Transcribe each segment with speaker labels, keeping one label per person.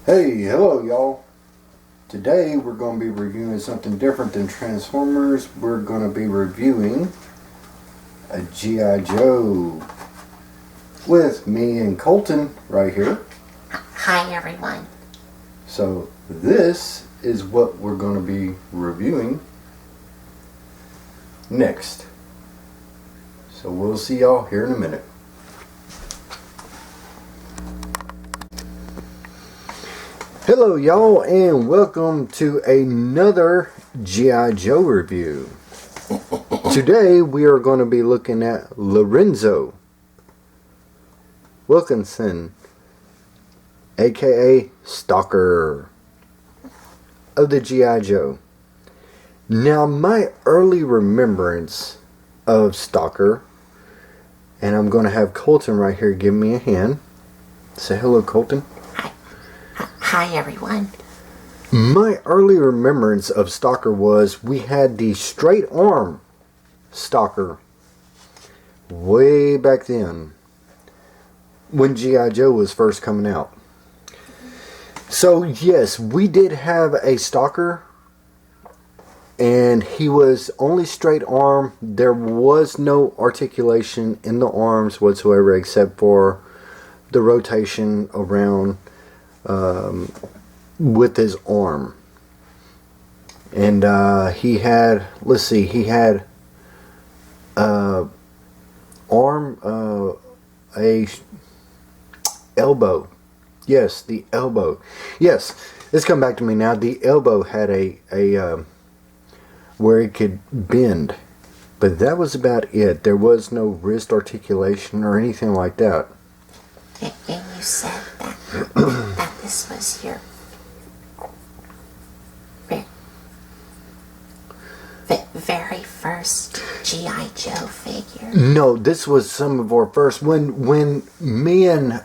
Speaker 1: Hey, hello y'all. Today we're going to be reviewing something different than Transformers. We're going to be reviewing a G.I. Joe with me and Colton right here.
Speaker 2: Hi everyone.
Speaker 1: So this is what we're going to be reviewing next. So we'll see y'all here in a minute. Hello y'all and welcome to another G.I. Joe review. Today we are going to be looking at Lorenzo Wilkinson, aka Stalker of the G.I. Joe. Now my early remembrance of Stalker, and I'm going to have Colton right here give me a hand. Say hello, Colton.
Speaker 2: Hi everyone.
Speaker 1: My early remembrance of Stalker was we had the straight arm Stalker way back then when G.I. Joe was first coming out. So yes, we did have a Stalker and he was only straight arm. There was no articulation in the arms whatsoever except for the rotation around with his arm. And he had, let's see, he had arm, a elbow. Yes, the elbow. Yes, it's come back to me now. The elbow had a where it could bend, but that was about it. There was no wrist articulation or anything like that.
Speaker 2: And you said that this was your very first G.I. Joe figure?
Speaker 1: No, this was some of our first. When me and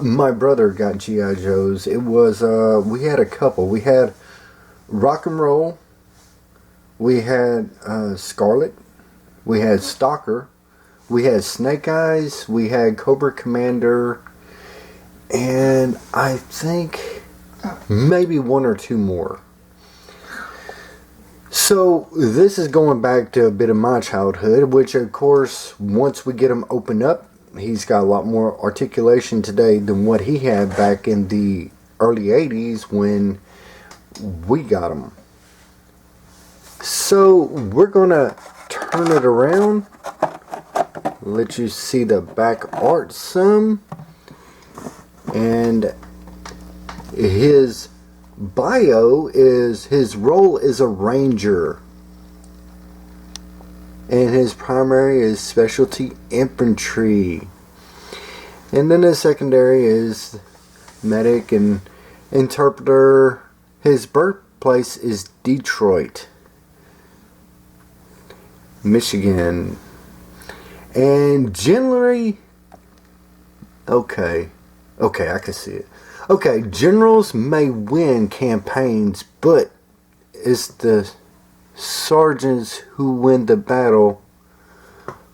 Speaker 1: my brother got G.I. Joes, it was, we had a couple. We had Rock and Roll, we had Scarlet, we had Stalker, we had Snake Eyes, we had Cobra Commander, and I think maybe one or two more. So this is going back to a bit of my childhood, which of course once we get him opened up, he's got a lot more articulation today than what he had back in the early 80s when we got him. So we're going to turn it around, let you see the back art some, and his bio is his role is a ranger, and his primary is specialty infantry, and then his secondary is medic and interpreter. His birthplace is Detroit, Michigan, and generally okay I can see it. Okay, generals may win campaigns, but it's the sergeants who win the battle,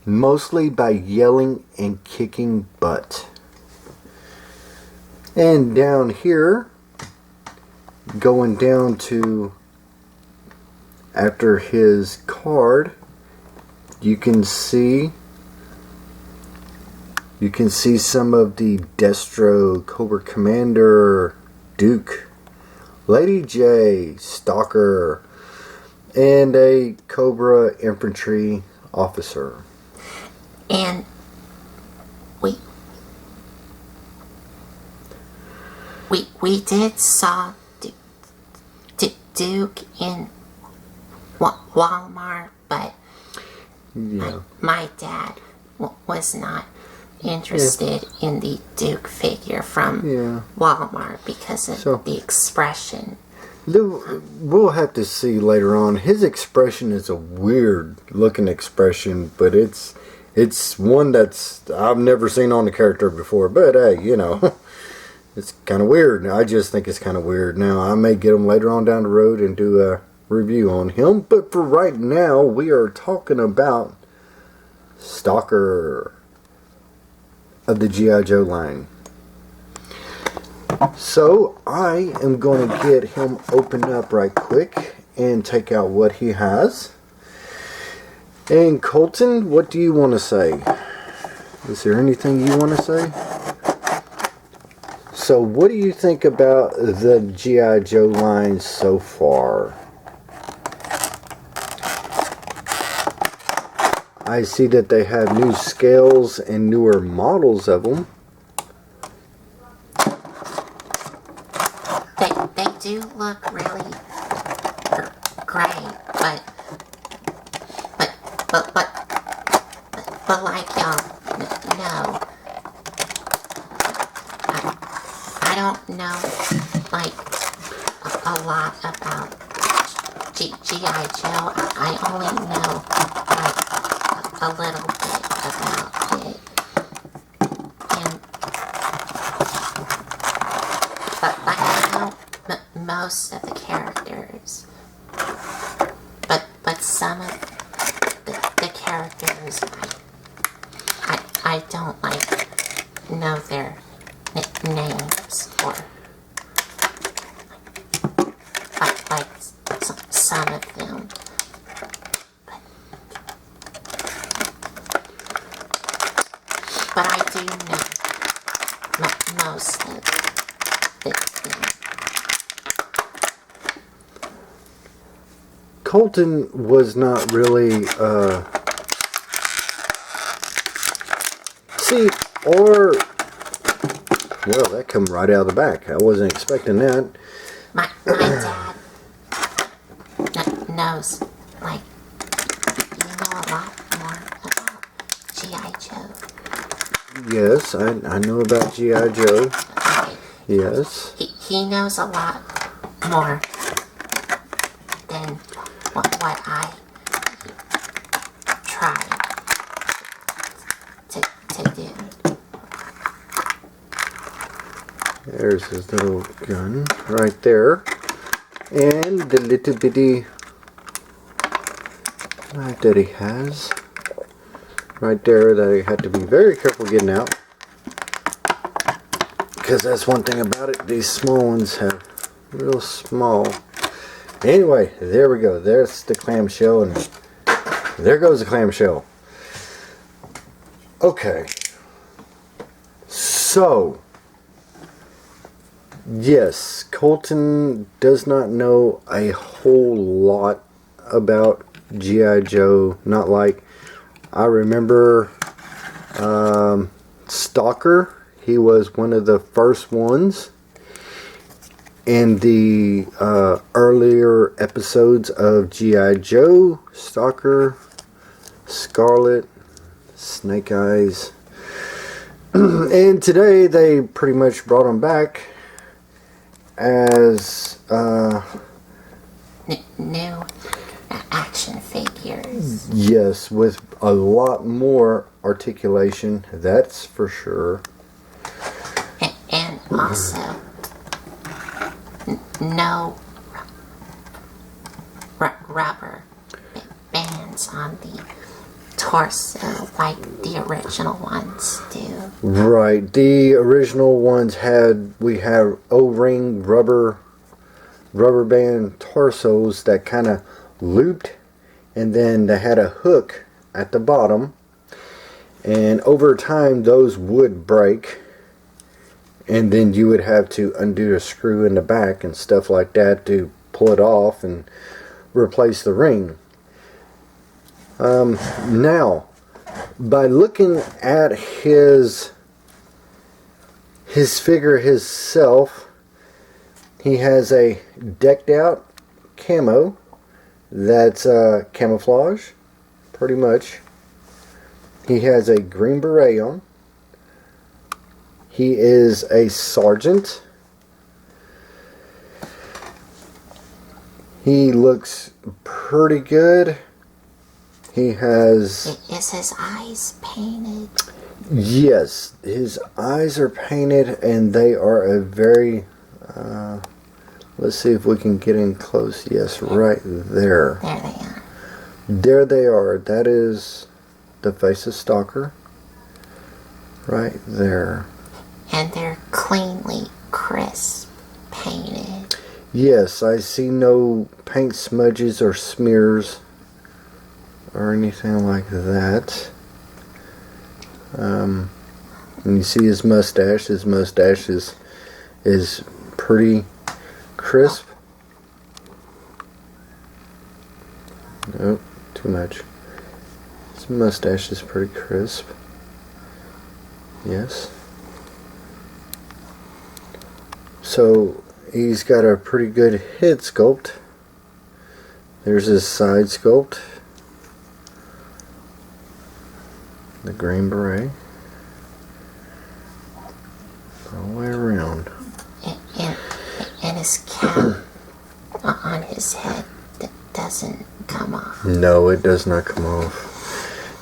Speaker 1: mostly by yelling and kicking butt. And down here, going down to after his card, you can see some of the Destro, Cobra Commander, Duke, Lady J, Stalker, and a Cobra Infantry officer.
Speaker 2: And we did saw Duke in Walmart, but
Speaker 1: Yeah.
Speaker 2: my dad was not interested in the Duke figure from Walmart because of the expression.
Speaker 1: We'll have to see later on. His expression is a weird looking expression, but it's one that's I've never seen on the character before. But hey, you know, it's kind of weird. I just think it's kind of weird. Now I may get him later on down the road and do a review on him, but for right now we are talking about Stalker of the G.I. Joe line. So I am going to get him opened up right quick and take out what he has. And Colton, what do you want to say? Is there anything you want to say? So what do you think about the G.I. Joe line so far? I see that they have new scales and newer models of them.
Speaker 2: They do look really great, but like y'all know, I don't know like a lot about G.I. Joe. I only know like a little bit about it, but I know most of the characters, but some of the characters I don't like know their names or like some of them. But I do know most of them.
Speaker 1: Colton was not really, well, that come right out of the back. I wasn't expecting that.
Speaker 2: My dad knows, like, you know a lot more about G.I. Joe.
Speaker 1: Yes, I know about G.I. Joe.
Speaker 2: Okay.
Speaker 1: Yes.
Speaker 2: He knows a lot more than what I try to do.
Speaker 1: There's his little gun right there. And the little bitty knife that he has right there that I had to be very careful getting out. Because that's one thing about it. These small ones have real small. Anyway, there we go. There's the clamshell, and there goes the clamshell. Okay. So, yes, Colton does not know a whole lot about G.I. Joe. Not like, I remember Stalker. He was one of the first ones in the earlier episodes of G.I. Joe, Stalker, Scarlet, Snake Eyes. And today they pretty much brought him back as
Speaker 2: new action figures.
Speaker 1: Yes, with a lot more articulation, that's for sure.
Speaker 2: And also, no rubber bands on the torso like the original ones do.
Speaker 1: Right, the original ones we have O-ring rubber band torsos that kind of looped, and then they had a hook at the bottom, and over time those would break, and then you would have to undo a screw in the back and stuff like that to pull it off and replace the ring. Now, by looking at his figure himself, he has a decked out camo that's camouflage, pretty much. He has a green beret on. He is a sergeant. He looks pretty good. He has...
Speaker 2: Is his eyes painted?
Speaker 1: Yes, his eyes are painted, and they are a very... let's see if we can get in close. Yes, right there.
Speaker 2: There they are.
Speaker 1: There they are. That is the face of Stalker. Right there.
Speaker 2: And they're cleanly crisp.
Speaker 1: Yes, I see no paint smudges or smears or anything like that. And you see his mustache. His mustache is pretty crisp. Nope, too much. His mustache is pretty crisp. Yes. So he's got a pretty good head sculpt. There's his side sculpt. The green beret. All the way around.
Speaker 2: And his cap on his head doesn't come off.
Speaker 1: No, it does not come off.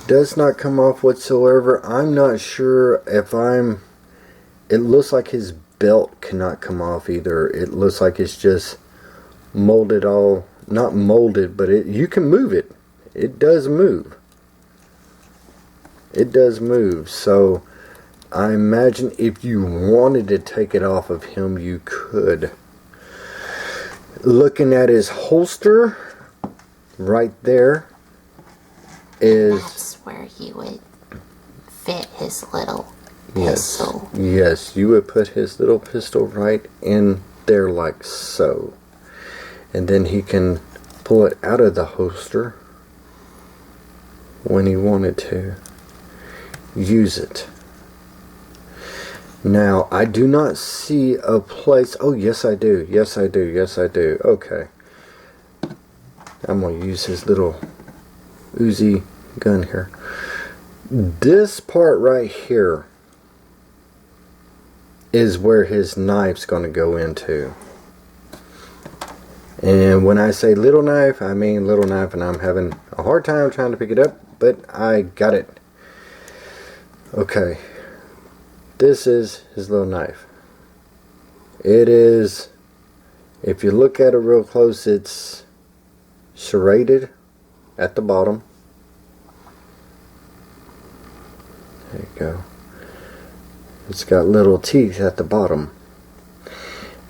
Speaker 1: Does not come off whatsoever. I'm not sure if it looks like his belt cannot come off either. It looks like it's just molded all, not molded, but you can move it. It does move. It does move. So I imagine if you wanted to take it off of him, you could. Looking at his holster, right there is...
Speaker 2: That's where he would fit his little pistol.
Speaker 1: Yes, you would put his little pistol right in there like so. And then he can pull it out of the holster when he wanted to use it. Now, I do not see a place... Oh, yes I do. Yes I do. Yes I do. Okay. I'm going to use his little Uzi gun here. This part right here is where his knife's going to go into. And when I say little knife, I mean little knife, and I'm having a hard time trying to pick it up, but I got it. Okay. This is his little knife. It is, if you look at it real close, it's serrated at the bottom. There you go. It's got little teeth at the bottom.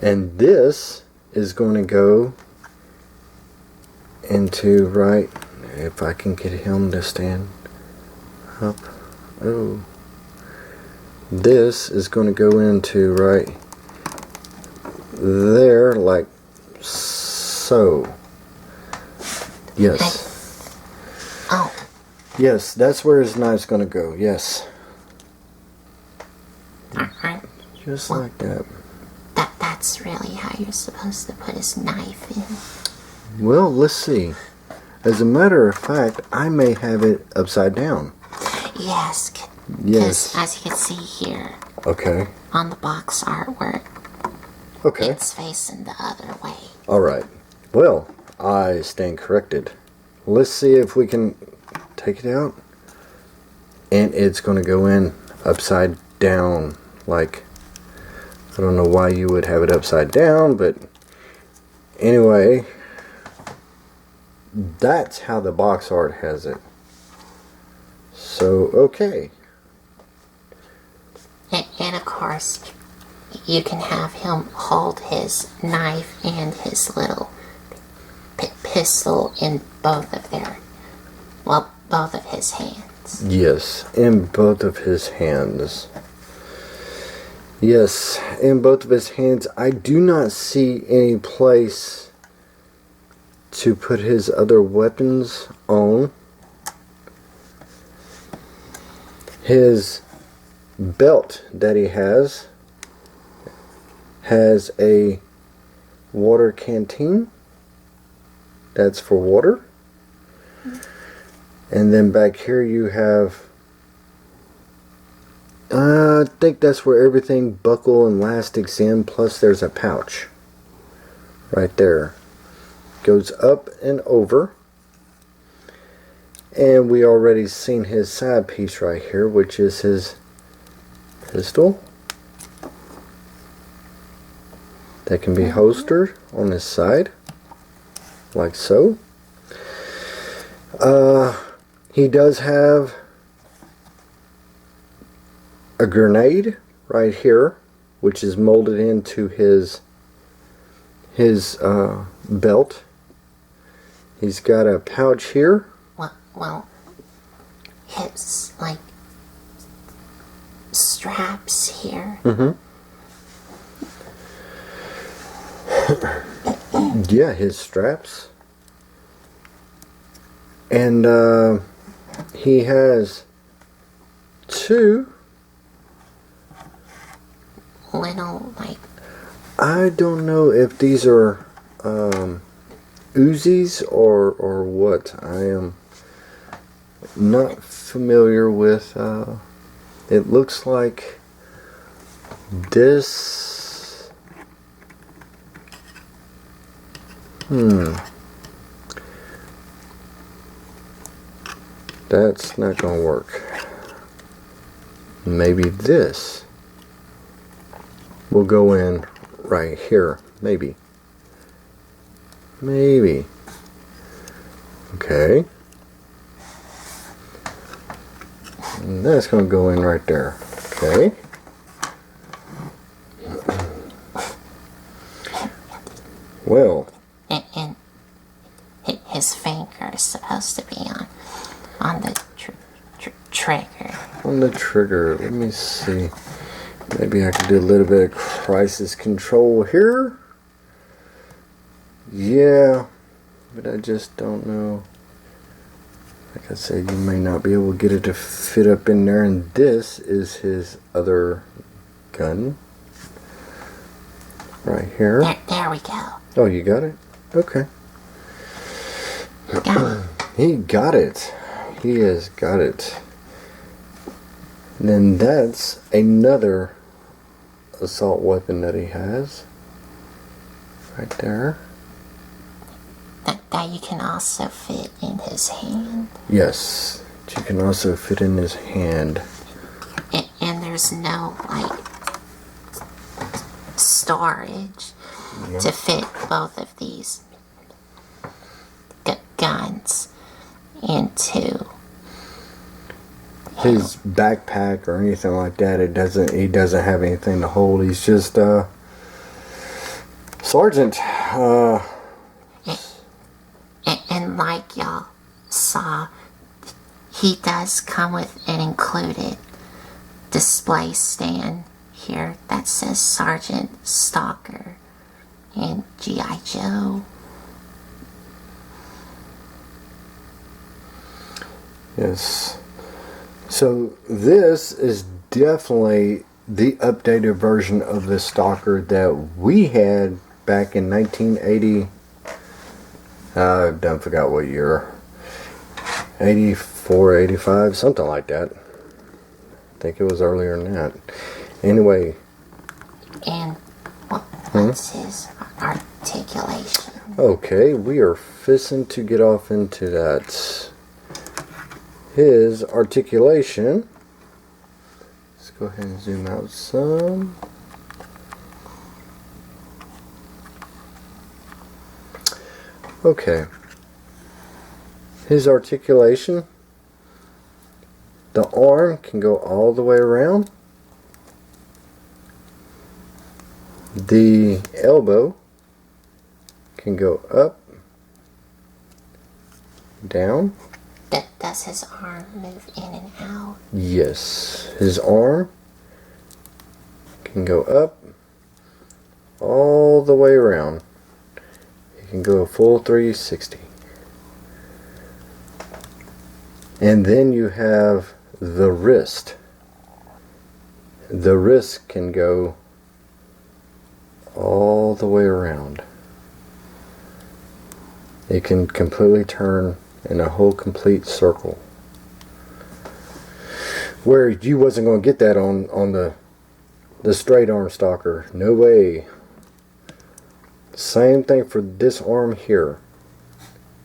Speaker 1: And this is going to go into right, if I can get him to stand up. Oh. This is going to go into right there, like so. Yes.
Speaker 2: Oh.
Speaker 1: Yes, that's where his knife's going to go. Yes. Just like that.
Speaker 2: That's really how you're supposed to put his knife in.
Speaker 1: Well, let's see. As a matter of fact, I may have it upside down.
Speaker 2: Yes.
Speaker 1: Yes.
Speaker 2: As you can see here.
Speaker 1: Okay.
Speaker 2: On the box artwork.
Speaker 1: Okay.
Speaker 2: It's facing the other way.
Speaker 1: Alright. Well, I stand corrected. Let's see if we can take it out. And it's going to go in upside down. Like, I don't know why you would have it upside down, but anyway, that's how the box art has it. So, okay.
Speaker 2: And of course, you can have him hold his knife and his little pistol in both of his hands.
Speaker 1: Yes, in both of his hands. Yes, in both of his hands. I do not see any place to put his other weapons on. His belt that he has a water canteen. That's for water. And then back here you have, I think that's where everything buckle and elastics in, plus there's a pouch right there. Goes up and over. And we already seen his side piece right here, which is his pistol. That can be holstered on his side, like so. He does have a grenade right here, which is molded into his his belt. He's got a pouch here.
Speaker 2: Well, his, like, straps here.
Speaker 1: Yeah, his straps. And he has two
Speaker 2: little, like,
Speaker 1: I don't know if these are Uzis or what. I am not familiar with. It looks like this. That's not going to work. Maybe this will go in right here. Maybe. Okay. And that's going to go in right there. Okay. Well.
Speaker 2: And his finger is supposed to be on the trigger.
Speaker 1: On the trigger. Let me see. Maybe I could do a little bit of crisis control here. Yeah. But I just don't know. Like I said, you may not be able to get it to fit up in there. And this is his other gun. Right here.
Speaker 2: There we go.
Speaker 1: Oh, you got it? Okay. He got it. He has got it. And then that's another assault weapon that he has. Right there.
Speaker 2: That you can also fit in his hand.
Speaker 1: Yes. You can also fit in his hand.
Speaker 2: And there's no, like, storage to fit both of these guns into
Speaker 1: his backpack or anything like that. He doesn't have anything to hold. He's just Sergeant.
Speaker 2: And like y'all saw, he does come with an included display stand here that says Sergeant Stalker and G.I. Joe.
Speaker 1: Yes. So this is definitely the updated version of the Stalker that we had back in 1980. I don't forgot what year. 84, 85, something like that. I think it was earlier than that. Anyway.
Speaker 2: And what's his articulation?
Speaker 1: Okay, we are fixing to get off into that. His articulation. Let's go ahead and zoom out some. Okay. His articulation. The arm can go all the way around. The elbow can go up, down.
Speaker 2: Does his arm move in and out?
Speaker 1: Yes. His arm can go up all the way around. He can go a full 360. And then you have the wrist. The wrist can go all the way around. It can completely turn in a whole complete circle. Where you wasn't going to get that on the straight arm Stalker. No way. Same thing for this arm here.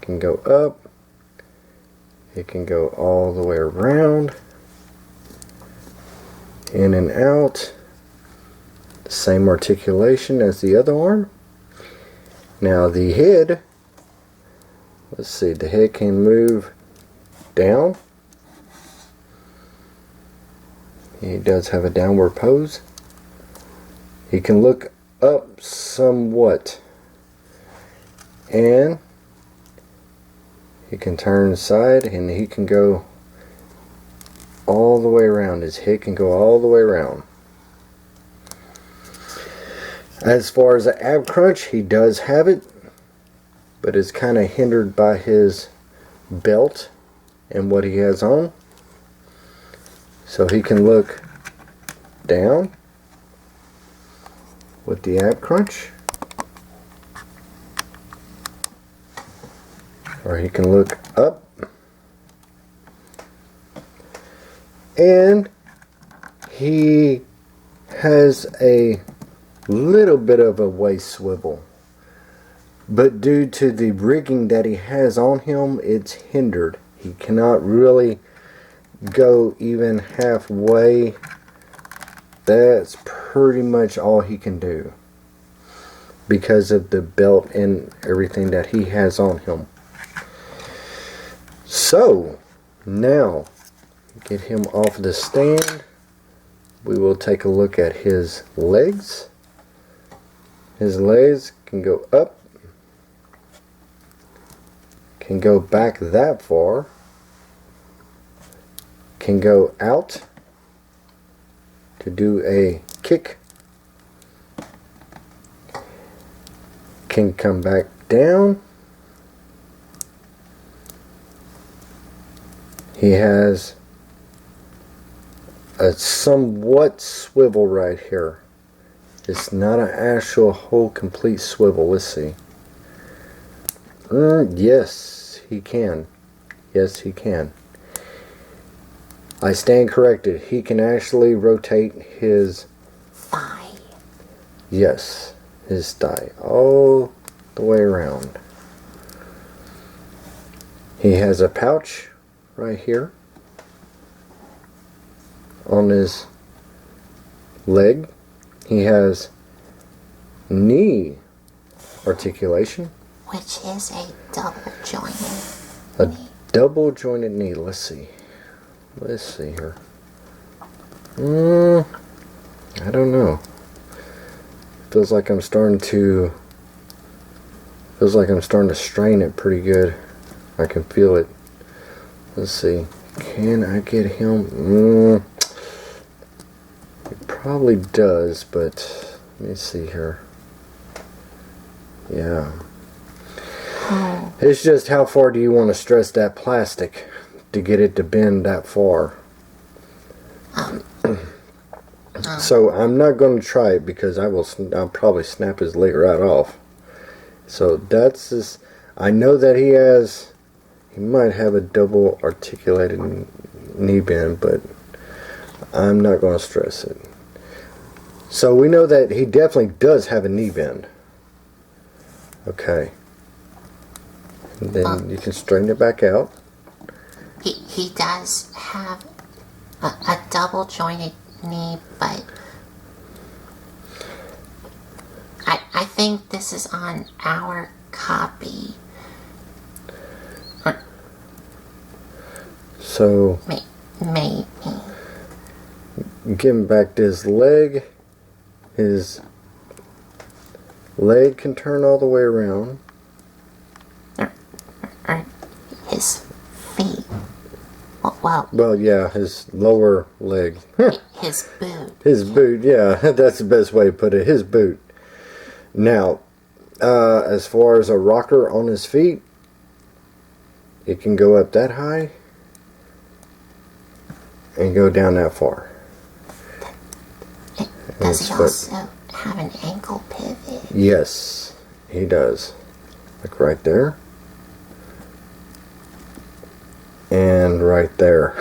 Speaker 1: It can go up. It can go all the way around. In and out. Same articulation as the other arm. Now the head. Let's see, the head can move down. He does have a downward pose. He can look up somewhat. And he can turn side, and he can go all the way around. His head can go all the way around. As far as the ab crunch, he does have it, but it's kind of hindered by his belt and what he has on. So he can look down with the ab crunch, or he can look up, and he has a little bit of a waist swivel, but due to the rigging that he has on him, it's hindered. He cannot really go even halfway. That's pretty much all he can do because of the belt and everything that he has on him. So now, get him off the stand. We will take a look at his legs. His legs can go up, can go back that far, can go out to do a kick, can come back down. He has a somewhat swivel right here. It's not an actual whole complete swivel. Let's see. Yes, he can. Yes, he can. I stand corrected. He can actually rotate his
Speaker 2: thigh.
Speaker 1: Yes, his thigh all the way around. He has a pouch right here on his leg. He has knee articulation,
Speaker 2: which is a double jointed knee.
Speaker 1: Double jointed knee. Let's see. Let's see here. I don't know. Feels like I'm starting to strain it pretty good. I can feel it. Let's see. Can I get him? It probably does, but let me see here. Yeah. It's just how far do you want to stress that plastic to get it to bend that far? So I'm not going to try it because I'll probably snap his leg right off. So that's just, I know that he might have a double articulated knee bend, but I'm not going to stress it. So we know that he definitely does have a knee bend. Okay. And then you can straighten it back out.
Speaker 2: He does have a double jointed knee, but I think this is on our copy.
Speaker 1: So
Speaker 2: Maybe.
Speaker 1: Give him back to his leg. His leg can turn all the way around.
Speaker 2: Or his feet.
Speaker 1: Well, yeah, his lower leg.
Speaker 2: His boot.
Speaker 1: His boot, yeah, that's the best way to put it. His boot. Now, as far as a rocker on his feet, it can go up that high and go down that far.
Speaker 2: Does he also have an ankle pivot?
Speaker 1: Yes, he does. Like right there. And right there.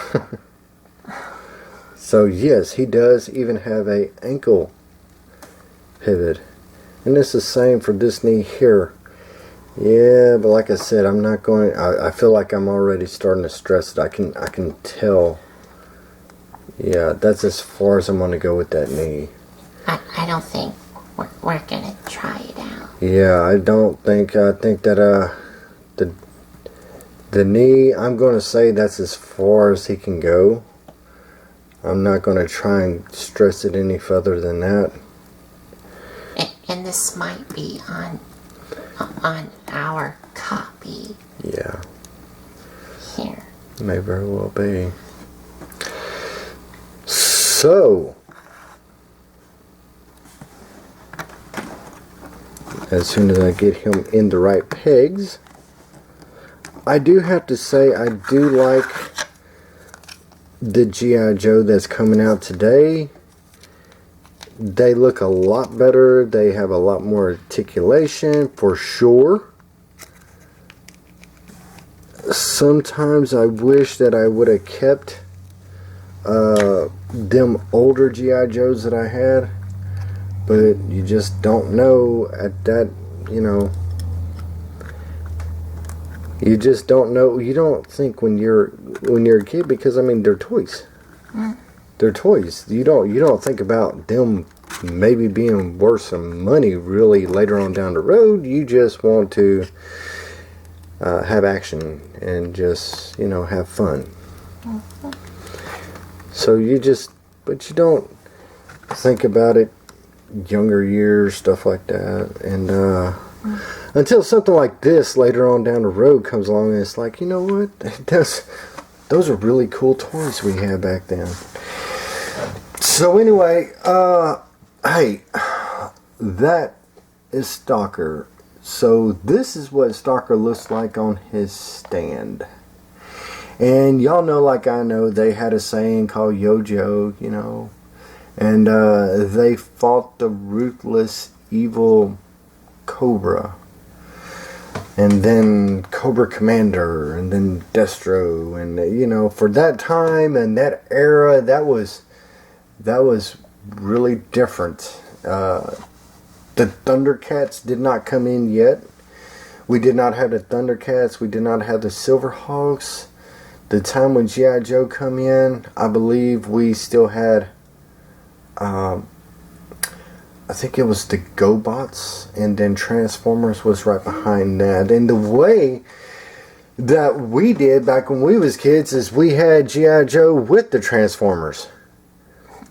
Speaker 1: So yes, he does even have a ankle pivot. And it's the same for this knee here. Yeah, but like I said, I'm not going, I feel like I'm already starting to stress it. I can tell. Yeah, that's as far as I'm going to go with that knee.
Speaker 2: I don't think we're going to try it out.
Speaker 1: Yeah, I think that the knee, I'm going to say that's as far as he can go. I'm not going to try and stress it any further than that.
Speaker 2: And this might be on on our copy.
Speaker 1: Yeah.
Speaker 2: Here.
Speaker 1: May very well be. So, as soon as I get him in the right pegs, I do have to say I do like the G.I. Joe that's coming out today. They look a lot better. They have a lot more articulation for sure. Sometimes I wish that I would have kept them older G.I. Joes that I had, but you just don't know at that, you know. You just don't know. You don't think when you're a kid, because I mean they're toys. They're toys. You don't think about them maybe being worth some money really later on down the road. You just want to have action and just, you know, have fun. So but you don't think about it younger years, stuff like that, and until something like this later on down the road comes along and it's like, you know what, those are really cool toys we had back then. So anyway, hey, that is Stalker. So this is what Stalker looks like on his stand. And y'all know, like I know, they had a saying called Yo-Jo, you know. And they fought the ruthless, evil Cobra. And then Cobra Commander. And then Destro. And, you know, for that time and that era, that was really different. The Thundercats did not come in yet. We did not have the Thundercats. We did not have the Silverhawks. The time when G.I. Joe come in, I believe we still had, I think it was the GoBots, and then Transformers was right behind that. And the way that we did back when we was kids is we had G.I. Joe with the Transformers.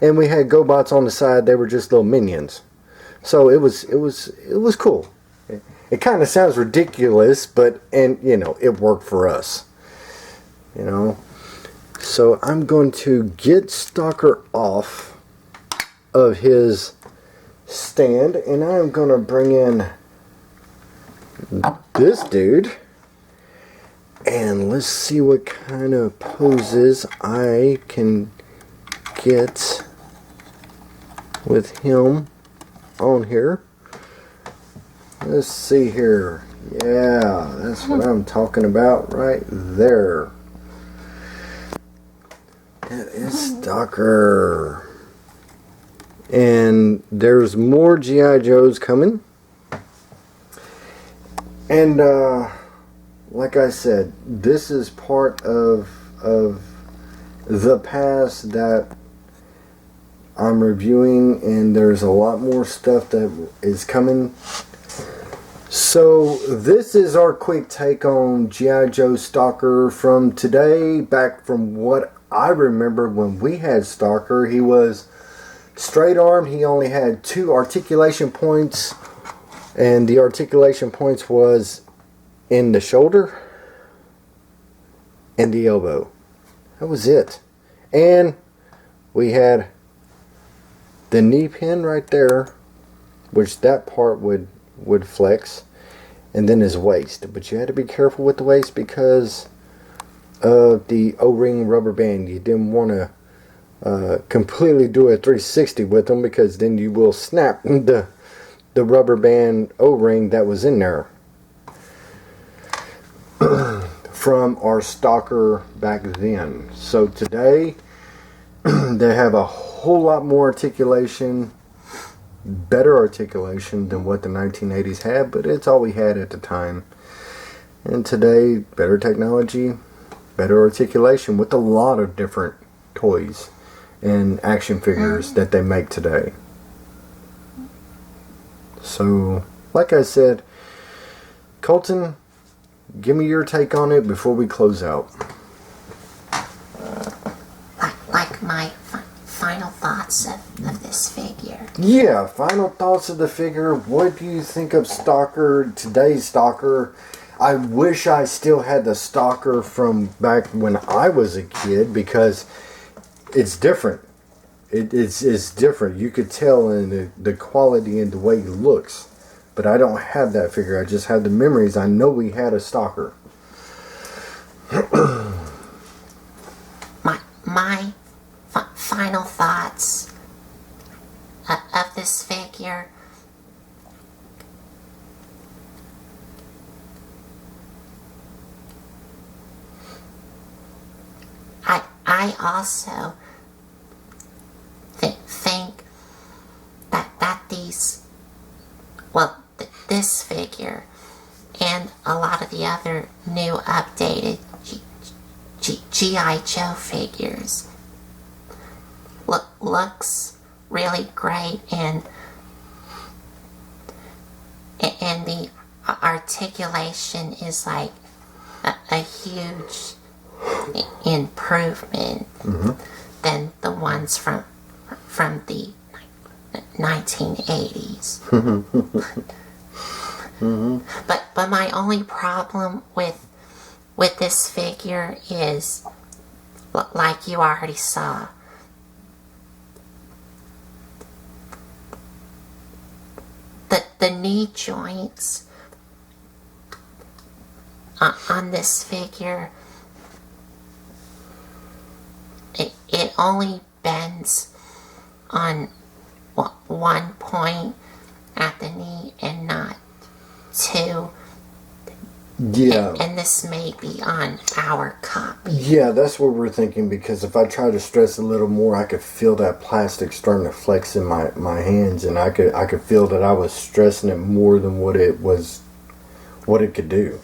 Speaker 1: And we had GoBots on the side. They were just little minions. So it was cool. It kind of sounds ridiculous, and you know, it worked for us. You know, so I'm going to get Stalker off of his stand, and I'm going to bring in this dude, and let's see what kind of poses I can get with him on here. Let's see here. Yeah, that's what I'm talking about right there. That is Stalker. And there's more G.I. Joes coming. And like I said, this is part of the past that I'm reviewing, and there's a lot more stuff that is coming. So this is our quick take on G.I. Joe Stalker from today, back from what I remember when we had Stalker. He was straight arm. He only had 2 articulation points, and the articulation points was in the shoulder and the elbow. That was it. And we had the knee pin right there, which that part would flex, and then his waist. But you had to be careful with the waist because of the O-ring rubber band. You didn't want to completely do a 360 with them, because then you will snap the rubber band O-ring that was in there from our Stalker back then. So today they have a whole lot more articulation, better articulation than what the 1980s had, but it's all we had at the time. And today, better technology, better articulation with a lot of different toys and action figures that they make today. So, like I said, Colton, give me your take on it before we close out.
Speaker 2: Like my final thoughts of this figure.
Speaker 1: Yeah, final thoughts of the figure. What do you think of Stalker, today's Stalker? I wish I still had the Stalker from back when I was a kid, because it's different. It's different. You could tell in the quality and the way he looks. But I don't have that figure. I just have the memories. I know we had a Stalker.
Speaker 2: my final thoughts of this figure. I also think that these, well, this figure and a lot of the other new updated G.I Joe figures looks really great, and the articulation is like a huge improvement than the ones from the 1980s. But my only problem with this figure is, like you already saw, the knee joints on this figure, it only bends on one point at the knee and not two.
Speaker 1: Yeah.
Speaker 2: And this may be on our copy.
Speaker 1: Yeah, that's what we're thinking, because if I try to stress a little more, I could feel that plastic starting to flex in my hands, and I could feel that I was stressing it more than what it could do.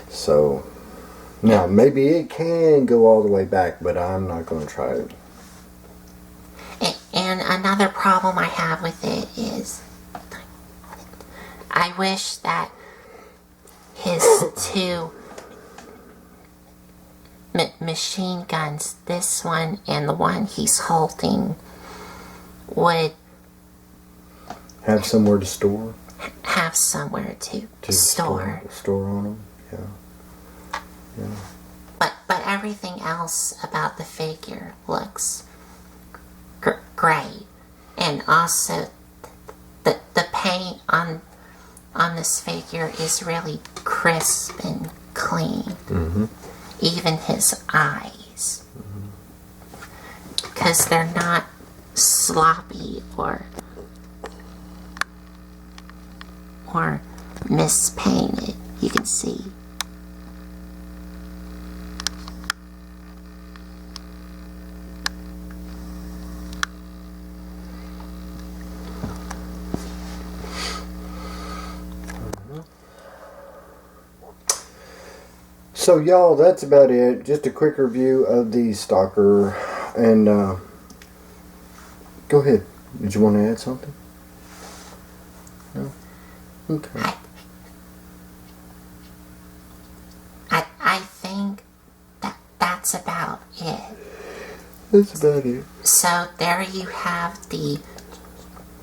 Speaker 1: So now maybe it can go all the way back, but I'm not going to try it.
Speaker 2: And another problem I have with it is, I wish that his two machine guns, this one and the one he's holding, would
Speaker 1: have somewhere to store.
Speaker 2: Have somewhere to store
Speaker 1: on them. Yeah.
Speaker 2: But everything else about the figure looks great, and also the paint on this figure is really crisp and clean. Even his eyes, because they're not sloppy or mispainted. You can see.
Speaker 1: So y'all, that's about it. Just a quick review of the Stalker. And go ahead. Did you want to add something? No? Okay.
Speaker 2: I think that's about it.
Speaker 1: That's about it.
Speaker 2: So there you have the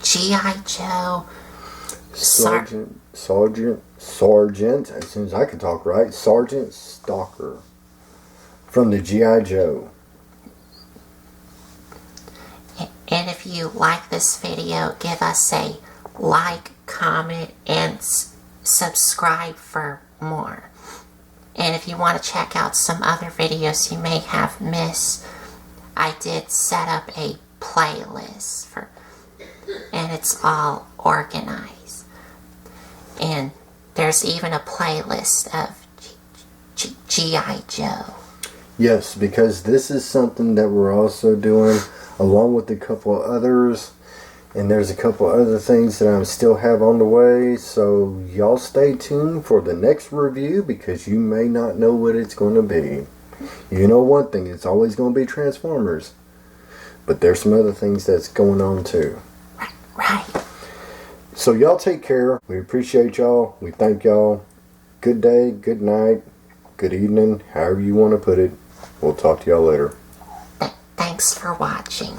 Speaker 2: G.I. Joe
Speaker 1: Sergeant, as soon as I can talk right, Sergeant Stalker from the G.I. Joe.
Speaker 2: And if you like this video, give us a like, comment, and subscribe for more. And if you want to check out some other videos you may have missed, I did set up a playlist and it's all organized. And there's even a playlist of G.I. Joe.
Speaker 1: Yes, because this is something that we're also doing along with a couple of others. And there's a couple other things that I still have on the way. So y'all stay tuned for the next review, because you may not know what it's going to be. You know one thing, it's always going to be Transformers. But there's some other things that's going on too.
Speaker 2: Right.
Speaker 1: So y'all take care. We appreciate y'all. We thank y'all. Good day, good night, good evening, however you want to put it. We'll talk to y'all later.
Speaker 2: Thanks for watching.